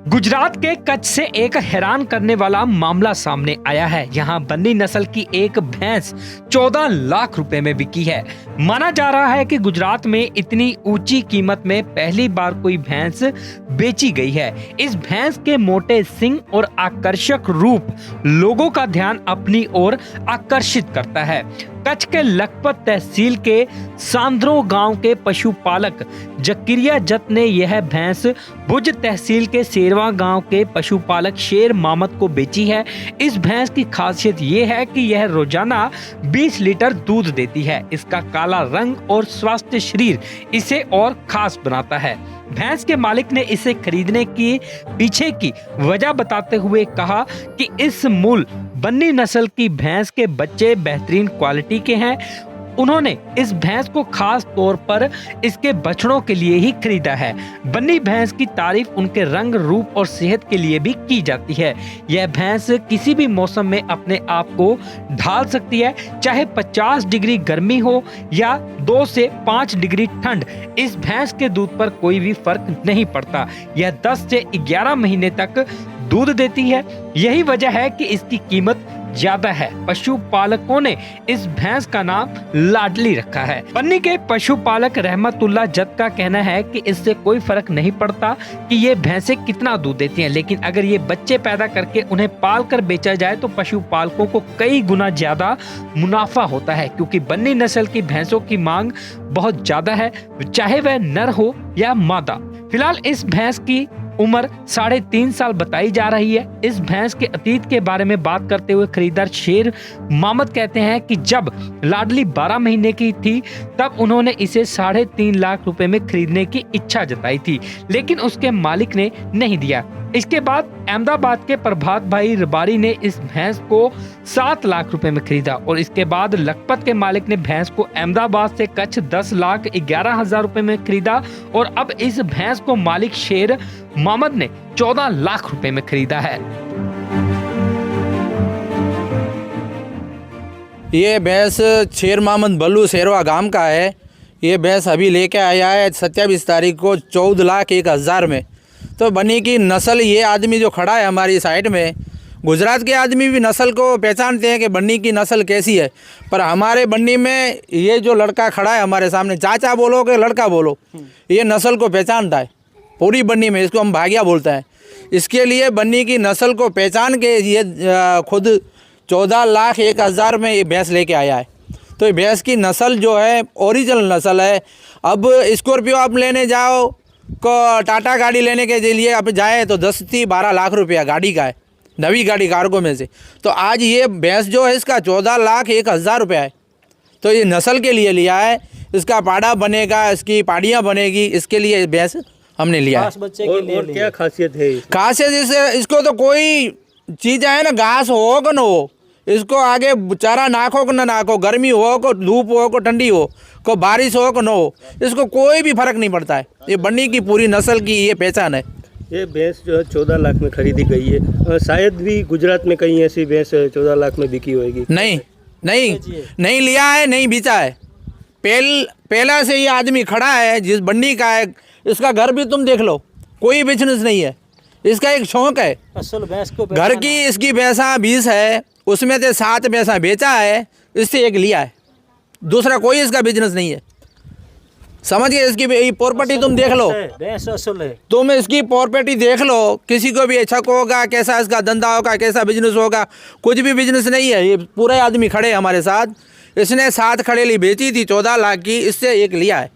गुजरात के कच्छ से एक हैरान करने वाला मामला सामने आया है। यहाँ बन्नी नस्ल की एक भैंस 14 लाख रुपए में बिकी है। माना जा रहा है कि गुजरात में इतनी ऊंची कीमत में पहली बार कोई भैंस बेची गई है। इस भैंस के मोटे सींग और आकर्षक रूप लोगों का ध्यान अपनी ओर आकर्षित करता है। कच्छ के लखपत तहसील के सांद्रो गांव के पशुपालक जकिरिया जत ने यह भैंस भुज तहसील के शेरवा गांव के पशुपालक शेर मामद को बेची है। इस भैंस की खासियत ये है कि यह रोजाना 20 लीटर दूध देती है। इसका काला रंग और स्वस्थ शरीर इसे और खास बनाता है। भैंस के मालिक ने इसे खरीदने के पीछे की वजह बताते हुए कहा कि इस मूल बन्नी नस्ल की भैंस के बच्चे बेहतरीन क्वालिटी के हैं। उन्होंने इस भैंस को खास तौर पर इसके बछड़ों के लिए ही खरीदा है। बन्नी भैंस की तारीफ उनके रंग, रूप और सेहत के लिए भी की जाती है। यह भैंस किसी भी मौसम में अपने आप को ढाल सकती है, चाहे 50 डिग्री गर्मी हो या 2 से 5 डिग्री ठंड। इस भैंस के दूध पर कोई भी फर्क नहीं पड़ता। यह 10 से 11 महीने तक दूध देती है। यही वजह है कि इसकी कीमत ज्यादा है। पशुपालकों ने इस भैंस का नाम लाडली रखा है। बन्नी के पशुपालक रहमतुल्लाह जत का कहना है कि इससे कोई फर्क नहीं पड़ता कि ये भैंसें कितना दूध देती हैं, लेकिन अगर ये बच्चे पैदा करके उन्हें पाल कर बेचा जाए तो पशुपालकों को कई गुना ज्यादा मुनाफा होता है, क्योंकि बन्नी नस्ल की भैंसों की मांग बहुत ज्यादा है, चाहे वह नर हो या मादा। फिलहाल इस भैंस की उम्र 3.5 साल बताई जा रही है। इस भैंस के अतीत के बारे में बात करते हुए खरीदार शेर मामद कहते हैं कि जब लाडली 12 महीने की थी तब उन्होंने इसे 3.5 लाख रुपए में खरीदने की इच्छा जताई थी, लेकिन उसके मालिक ने नहीं दिया। इसके बाद अहमदाबाद के प्रभात भाई रबारी ने इस भैंस को 7 लाख रुपए में खरीदा और इसके बाद लखपत के मालिक ने भैंस को अहमदाबाद से कच्छ 10,11,000 रुपए में खरीदा और अब इस भैंस को मालिक शेर मोहम्मद ने 14 लाख रुपए में खरीदा है। ये भैंस शेर मोहम्मद बल्लू शेरवा गांव का है। ये भैंस अभी लेके आया है 27 तारीख को 14,01,000 में। तो बन्नी की नस्ल, ये आदमी जो खड़ा है हमारी साइड में, गुजरात के आदमी भी नस्ल को पहचानते हैं कि बन्नी की नस्ल कैसी है, पर हमारे बन्नी में ये जो लड़का खड़ा है हमारे सामने, चाचा बोलो कि लड़का बोलो, ये नस्ल को पहचानता है पूरी बन्नी में। इसको हम भागिया बोलते हैं। इसके लिए बन्नी की नस्ल को पहचान के ये खुद 14,01,000 में ये भैंस लेके आया है। तो ये भैंस की नस्ल जो है ओरिजिनल नस्ल है। अब स्कॉर्पियो आप लेने जाओ को टाटा गाड़ी लेने के लिए आप जाए तो 10 से 12 लाख रुपया गाड़ी का है, नवी गाड़ी कार्गो में से। तो आज ये भैंस जो है इसका 14,01,000 रुपया है। तो ये नस्ल के लिए लिया है। इसका पाड़ा बनेगा, इसकी पाड़ियाँ बनेगी, इसके लिए भैंस हमने लिया है। बच्चे के लिए और क्या खासियत है? खासियत इसको तो कोई चीज़ है ना, घास हो कि न हो, इसको आगे चारा नाखो कि न नाखो, गर्मी हो को धूप हो को ठंडी हो को बारिश हो को न हो, इसको कोई भी फर्क नहीं पड़ता है। ये बन्नी की पूरी नस्ल की ये पहचान है। ये भैंस जो है 14 लाख में खरीदी गई है। शायद भी गुजरात में कहीं ऐसी भैंस 14 लाख में बिकी होगी। नहीं लिया है, नहीं बेचा है। पहला से ये आदमी खड़ा है जिस बन्नी का है, इसका घर भी तुम देख लो, कोई बिजनेस नहीं है, इसका एक शौक है। असल भैंस को घर की इसकी भैंसा 20 है, उसमें से 7 भैंसा बेचा है, इससे एक लिया है, दूसरा कोई इसका बिजनेस नहीं है। समझिए, इसकी प्रॉपर्टी तुम देख लो, भैंस असल है। तुम इसकी प्रॉपर्टी देख लो, किसी को भी अच्छा होगा, कैसा इसका धंधा होगा, कैसा बिजनेस होगा, कुछ भी बिजनेस नहीं है। ये पूरे आदमी खड़े हमारे साथ, इसने 7 खड़ेली बेची थी 14 लाख की, इससे एक लिया है।